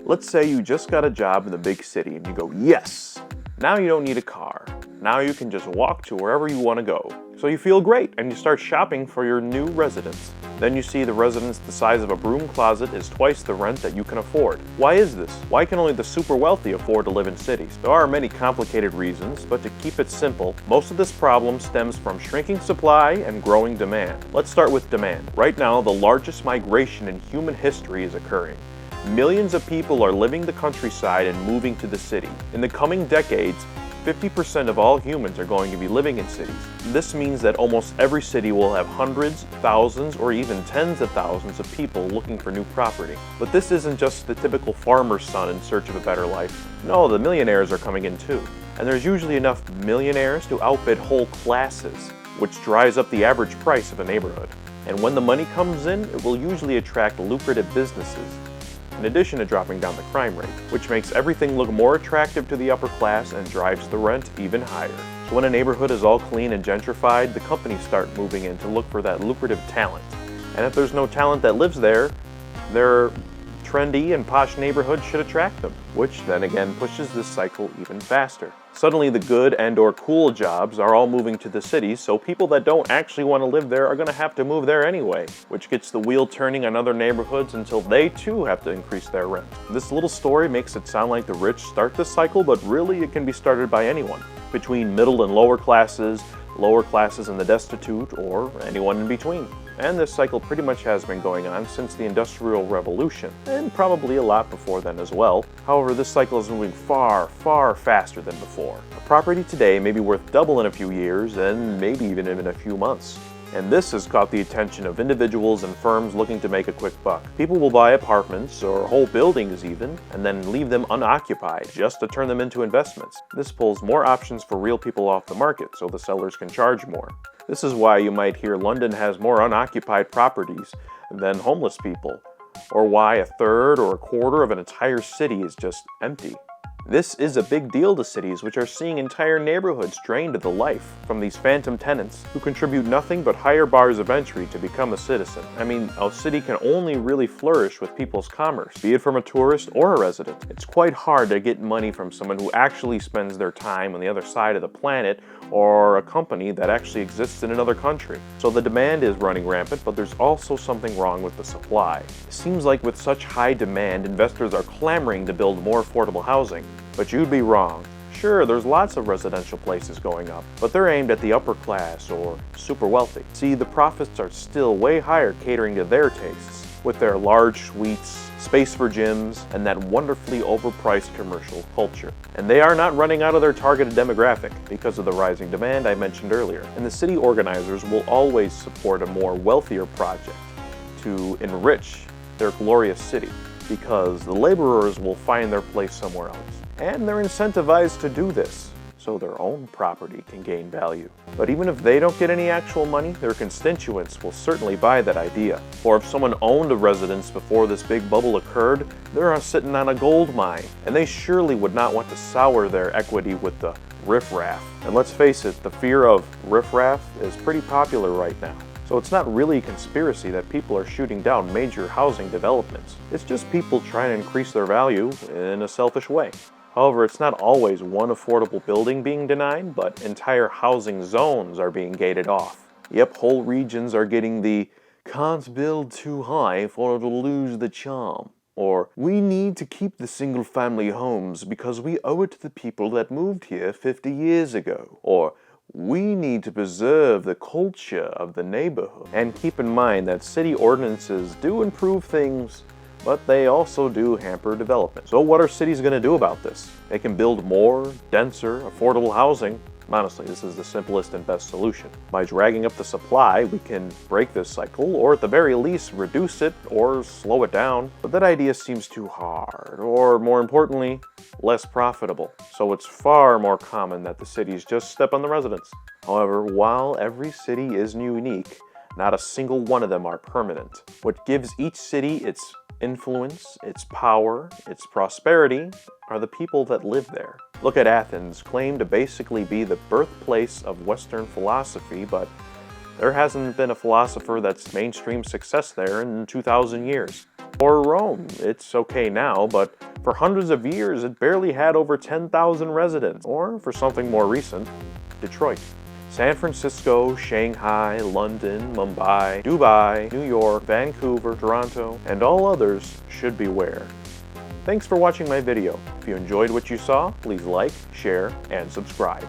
Let's say you just got a job in the big city and you go, yes! Now you don't need a car. Now you can just walk to wherever you want to go. So you feel great and you start shopping for your new residence. Then you see the residence the size of a broom closet is twice the rent that you can afford. Why is this? Why can only the super wealthy afford to live in cities? There are many complicated reasons, but to keep it simple, most of this problem stems from shrinking supply and growing demand. Let's start with demand. Right now, the largest migration in human history is occurring. Millions of people are leaving the countryside and moving to the city. In the coming decades, 50% of all humans are going to be living in cities. This means that almost every city will have hundreds, thousands, or even tens of thousands of people looking for new property. But this isn't just the typical farmer's son in search of a better life. No, the millionaires are coming in too. And there's usually enough millionaires to outbid whole classes, which drives up the average price of a neighborhood. And when the money comes in, it will usually attract lucrative businesses, in addition to dropping down the crime rate, which makes everything look more attractive to the upper class and drives the rent even higher. So when a neighborhood is all clean and gentrified, the companies start moving in to look for that lucrative talent. And if there's no talent that lives there, their trendy and posh neighborhood should attract them, which then again pushes this cycle even faster. Suddenly the good and/or cool jobs are all moving to the cities, so people that don't actually want to live there are going to have to move there anyway, which gets the wheel turning on other neighborhoods until they too have to increase their rent. This little story makes it sound like the rich start this cycle, but really it can be started by anyone, between middle and lower classes and the destitute, or anyone in between. And this cycle pretty much has been going on since the Industrial Revolution, and probably a lot before then as well. However, this cycle is moving far, far faster than before. A property today may be worth double in a few years, and maybe even in a few months. And this has caught the attention of individuals and firms looking to make a quick buck. People will buy apartments, or whole buildings even, and then leave them unoccupied just to turn them into investments. This pulls more options for real people off the market, so the sellers can charge more. This is why you might hear London has more unoccupied properties than homeless people, or why a third or a quarter of an entire city is just empty. This is a big deal to cities which are seeing entire neighborhoods drained of the life from these phantom tenants who contribute nothing but higher bars of entry to become a citizen. I mean, a city can only really flourish with people's commerce, be it from a tourist or a resident. It's quite hard to get money from someone who actually spends their time on the other side of the planet, or a company that actually exists in another country. So the demand is running rampant, but there's also something wrong with the supply. It seems like with such high demand, investors are clamoring to build more affordable housing. But you'd be wrong. Sure, there's lots of residential places going up, but they're aimed at the upper class or super wealthy. See, the profits are still way higher catering to their tastes, with their large suites, space for gyms, and that wonderfully overpriced commercial culture. And they are not running out of their targeted demographic because of the rising demand I mentioned earlier. And the city organizers will always support a more wealthier project to enrich their glorious city, because the laborers will find their place somewhere else. And they're incentivized to do this, so their own property can gain value. But even if they don't get any actual money, their constituents will certainly buy that idea. Or if someone owned a residence before this big bubble occurred, they're sitting on a gold mine, and they surely would not want to sour their equity with the riffraff. And let's face it, the fear of riffraff is pretty popular right now. So it's not really a conspiracy that people are shooting down major housing developments. It's just people trying to increase their value in a selfish way. However, it's not always one affordable building being denied, but entire housing zones are being gated off. Yep, whole regions are getting the "can't build too high for it'll lose the charm," or "we need to keep the single-family homes because we owe it to the people that moved here 50 years ago," or "we need to preserve the culture of the neighborhood." And keep in mind that city ordinances do improve things, but they also do hamper development. So what are cities going to do about this? They can build more, denser, affordable housing. Honestly, this is the simplest and best solution. By dragging up the supply, we can break this cycle, or at the very least, reduce it or slow it down. But that idea seems too hard, or more importantly, less profitable. So it's far more common that the cities just step on the residents. However, while every city is unique, not a single one of them are permanent. What gives each city its influence, its power, its prosperity, are the people that live there. Look at Athens, claimed to basically be the birthplace of Western philosophy, but there hasn't been a philosopher that's mainstream success there in 2,000 years. Or Rome, it's okay now, but for hundreds of years it barely had over 10,000 residents. Or, for something more recent, Detroit. San Francisco, Shanghai, London, Mumbai, Dubai, New York, Vancouver, Toronto, and all others should beware. Thanks for watching my video. If you enjoyed what you saw, please like, share, and subscribe.